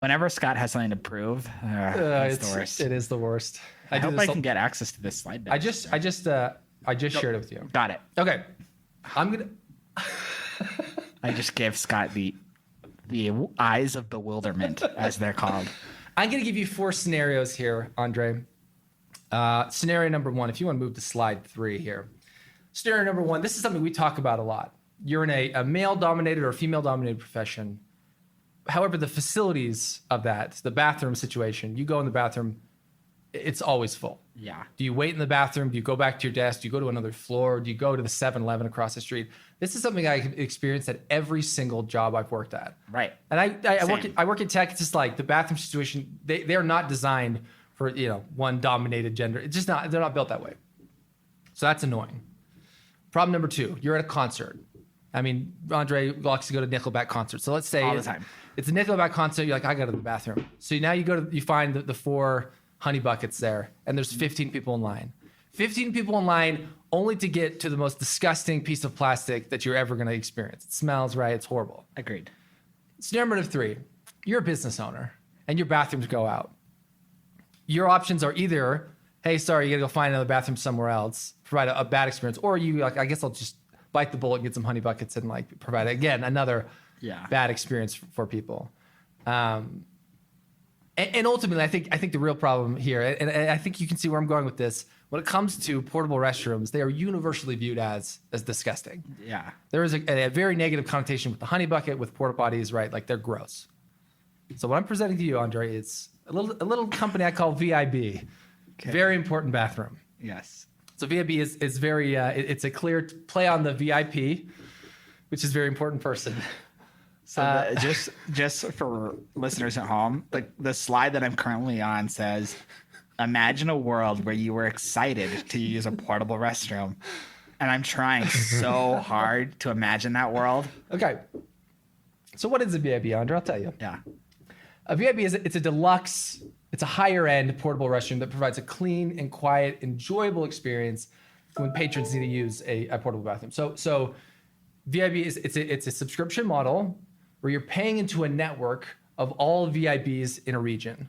Whenever Scott has something to prove, it's the worst. It is the worst. I hope I can get access to this slide deck. I just shared it with you. Got it. Okay. I'm gonna. I just gave Scott the eyes of bewilderment, as they're called. I'm gonna give you 4 scenarios here, Andre. Scenario number 1, if you want to move to slide 3 here. Scenario number 1, this is something we talk about a lot. You're in a male-dominated or female-dominated profession. However, the facilities of that, the bathroom situation, you go in the bathroom, it's always full. Yeah. Do you wait in the bathroom? Do you go back to your desk? Do you go to another floor? Do you go to the 7-Eleven across the street? This is something I experienced at every single job I've worked at. Right. And I work in tech. It's just like the bathroom situation. They are not designed for one dominated gender. It's just not. They're not built that way. So that's annoying. Problem number 2. You're at a concert. I mean, Andre likes to go to Nickelback concerts. So let's say all the time. It's a Nickelback concert. You're like, I got to the bathroom. So now you find the 4 honey buckets there, and there's 15 people in line. 15 people in line only to get to the most disgusting piece of plastic that you're ever going to experience. It smells, right? It's horrible. Agreed. Scenario number 3, you're a business owner and your bathrooms go out. Your options are either, hey, sorry, you got to go find another bathroom somewhere else, provide a bad experience, or you like, I guess I'll just bite the bullet and get some honey buckets and like provide, again, another bad experience for people. And ultimately, I think the real problem here, and I think you can see where I'm going with this, when it comes to portable restrooms, they are universally viewed as disgusting. Yeah. There is a very negative connotation with the honey bucket, with porta potties, right? Like they're gross. So what I'm presenting to you, Andre, is a little company I call V.I.B. Okay. Very important bathroom. Yes. So V.I.B. is very, it's a clear play on the VIP, which is a very important person. So just for listeners at home, like the slide that I'm currently on says, imagine a world where you were excited to use a portable restroom. And I'm trying so hard to imagine that world. Okay. So what is a V.I.B, Andre? I'll tell you. Yeah. A V.I.B it's a deluxe, it's a higher end portable restroom that provides a clean and quiet, enjoyable experience when patrons need to use a portable bathroom. So V.I.B it's a subscription model where you're paying into a network of all VIBs in a region,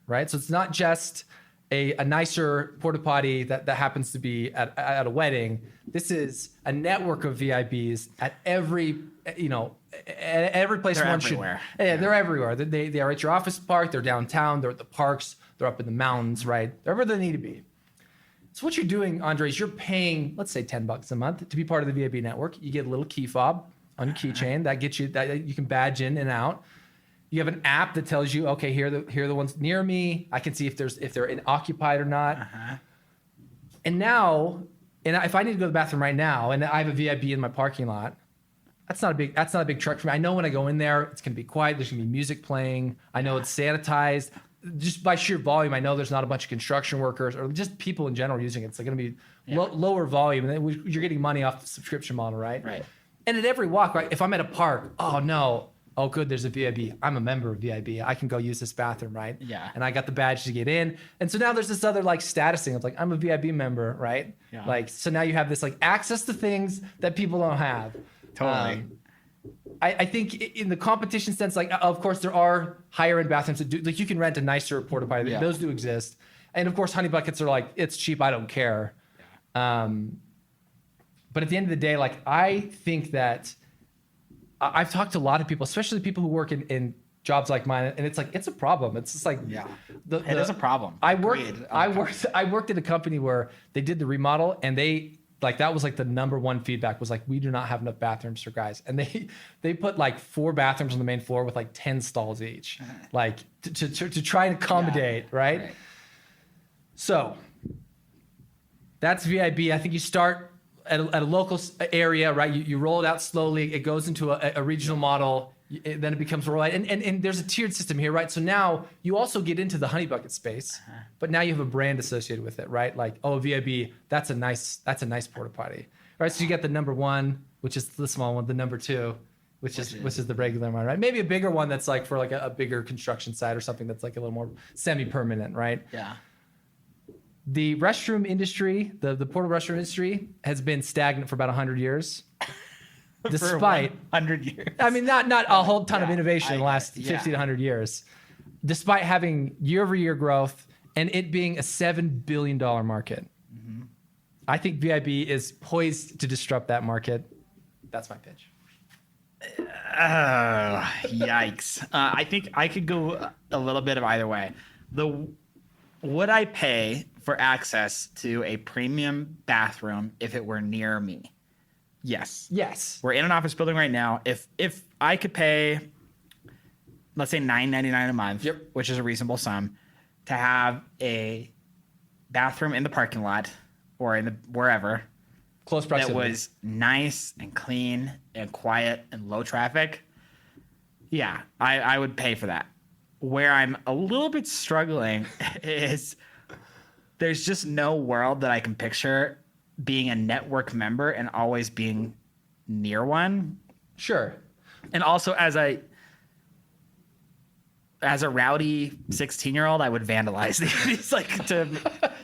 right? So it's not just a nicer porta potty that happens to be at a wedding. This is a network of VIBs at every place. They're everywhere. They're everywhere. They are at your office park. They're downtown. They're at the parks. They're up in the mountains, right? Wherever they need to be. So what you're doing, Andre, is you're paying, let's say $10 a month to be part of the VIB network. You get a little key fob on your keychain that gets you that you can badge in and out. You have an app that tells you, okay, here are the ones near me. I can see if they're occupied or not. And now, if I need to go to the bathroom right now, and I have a VIB in my parking lot, that's not a big trek for me. I know when I go in there, it's gonna be quiet. There's gonna be music playing. I know it's sanitized. Just by sheer volume, I know there's not a bunch of construction workers or just people in general using it. It's going to be lower volume, and then you're getting money off the subscription model, right? Right. And at every walk, right? If I'm at a park, oh no, oh good, there's a VIB. I'm a member of VIB. I can go use this bathroom, right? Yeah. And I got the badge to get in, and so now there's this other like status thing. It's like I'm a VIB member, right? Yeah. Like so now you have this like access to things that people don't have. Totally. I think in the competition sense, like of course there are higher end bathrooms that do, like you can rent a nicer porta potty. Yeah. Those do exist, and of course honey buckets are like it's cheap. I don't care. Yeah. But at the end of the day, like I think that I've talked to a lot of people, especially people who work in jobs like mine, and it's like it's a problem. It's just like it is a problem. I worked at a company where they did the remodel, and that was like the number one feedback was like, we do not have enough bathrooms for guys. And they put like 4 bathrooms on the main floor with like 10 stalls each, like to try and accommodate, right? So that's VIB. I think you start at a local area, right? You roll it out slowly. It goes into a regional model. Then it becomes worldwide. And there's a tiered system here, right? So now you also get into the honey bucket space, but now you have a brand associated with it, right? Like, oh, VIB, that's a nice porta potty, right? So you get the number 1, which is the small one, the number 2, which is the regular one, right? Maybe a bigger one that's like for like a bigger construction site or something that's like a little more semi-permanent, right? Yeah. The restroom industry, the portable restroom industry has been stagnant for about 100 years. Despite 100 years. I mean, not a whole ton of innovation in the last 50 to 100 years. despite having year-over-year growth and it being a $7 billion market. I think V.I.B is poised to disrupt that market. That's my pitch. Yikes. I think I could go a little bit of either way. Would I pay for access to a premium bathroom if it were near me? Yes. Yes. We're in an office building right now. If I could pay, let's say $9.99 a month, Yep. which is a reasonable sum, to have a bathroom in the parking lot or in the wherever Close that proximity. was nice and clean and quiet and low traffic, yeah, I would pay for that. Where I'm a little bit struggling is there's just no world that I can picture being a network member and always being near one. Sure. And also as a rowdy 16-year-old, I would vandalize these, like, to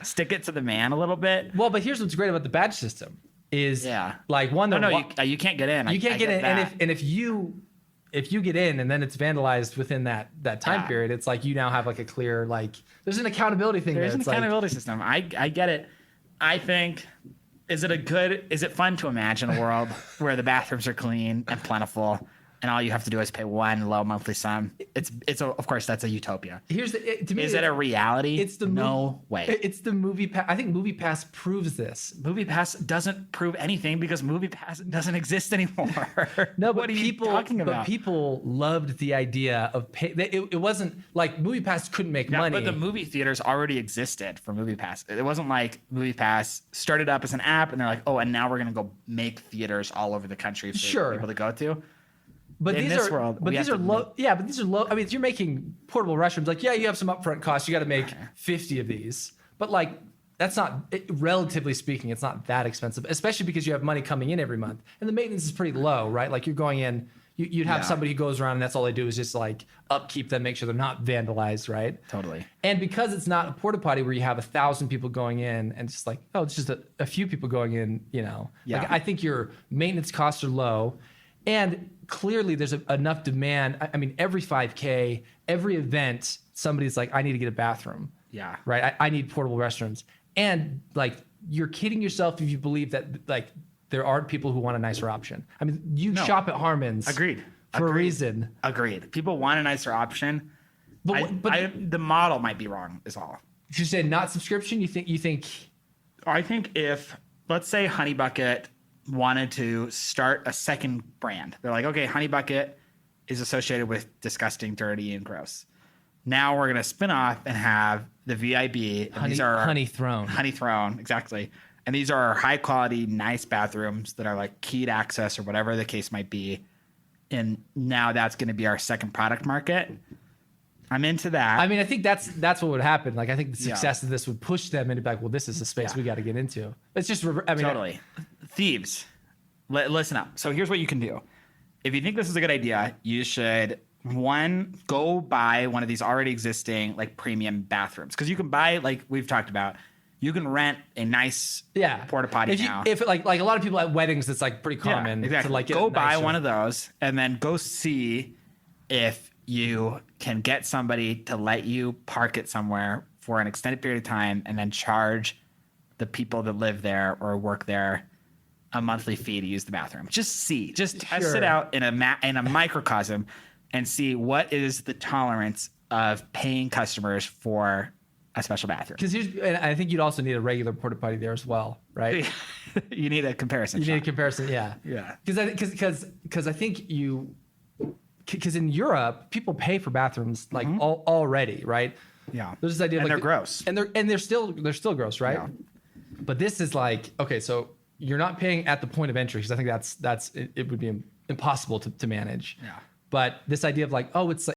stick it to the man a little bit. Well, but here's what's great about the badge system is like one. You can't get in. You can't get in, that. and if you get in and then it's vandalized within that time period, it's like you now have like a clear, like, there's an accountability thing. There's an It's accountability system. I get it. I think, is it fun to imagine a world where the bathrooms are clean and plentiful and all you have to do is pay one low monthly sum? Of course, that's a utopia. To me, Is it a reality? It's the no way. It's the Movie Pass. I think Movie Pass proves this. Movie Pass doesn't prove anything because Movie Pass doesn't exist anymore. No, but what are you talking about? But people loved the idea of pay. It wasn't like Movie Pass couldn't make money. But the movie theaters already existed for Movie Pass. It wasn't like Movie Pass started up as an app and they're like, oh, and now we're gonna go make theaters all over the country for people to go to. But in these this are world, but these are low. Yeah, but these are low. I mean, if you're making portable restrooms, like, yeah, you have some upfront costs. You got to make 50 of these, but like that's not, relatively speaking, it's not that expensive, especially because you have money coming in every month and the maintenance is pretty low, right? Like you're going in, you'd have somebody who goes around and that's all they do is just like upkeep them, make sure they're not vandalized, right? Totally. And because it's not a porta potty where you have 1,000 people going in and it's like, oh, it's just a few people going in, Like, I think your maintenance costs are low. And clearly there's enough demand. I mean, every 5K, every event, somebody's like, I need to get a bathroom. Yeah. Right? I need portable restrooms. And like, you're kidding yourself if you believe that like there aren't people who want a nicer option. I mean, you shop at Harmon's. Agreed. For a reason. Agreed. People want a nicer option. But the model might be wrong is all. You said not subscription? You think I think if, let's say Honey Bucket wanted to start a second brand. They're like, okay, Honey Bucket is associated with disgusting, dirty, and gross. Now we're going to spin off and have the V.I.B. Honey Throne. Honey Throne, exactly. And these are our high quality, nice bathrooms that are like keyed access or whatever the case might be. And now that's going to be our second product market. I'm into that. I mean, I think that's what would happen. Like, I think the success of this would push them into like, well, this is the space we got to get into. It's just, totally. Thieves, listen up. So here's what you can do. If you think this is a good idea, you should, one, go buy one of these already existing like premium bathrooms. Because you can buy, like we've talked about, you can rent a nice porta potty now. If like a lot of people at weddings, it's like pretty common. Yeah, exactly. To like go buy one of those and then go see if you can get somebody to let you park it somewhere for an extended period of time and then charge the people that live there or work there a monthly fee to use the bathroom. Just test it out in a microcosm and see what is the tolerance of paying customers for a special bathroom. And I think you'd also need a regular porta potty there as well, right? You need a comparison. Need a comparison, yeah. Because I think because in Europe people pay for bathrooms like already, right? Yeah. There's this idea of and like they're gross. And they're still gross, right? Yeah. But this is like, okay, so you're not paying at the point of entry because I think it would be impossible to manage. Yeah. But this idea of like, oh, it's like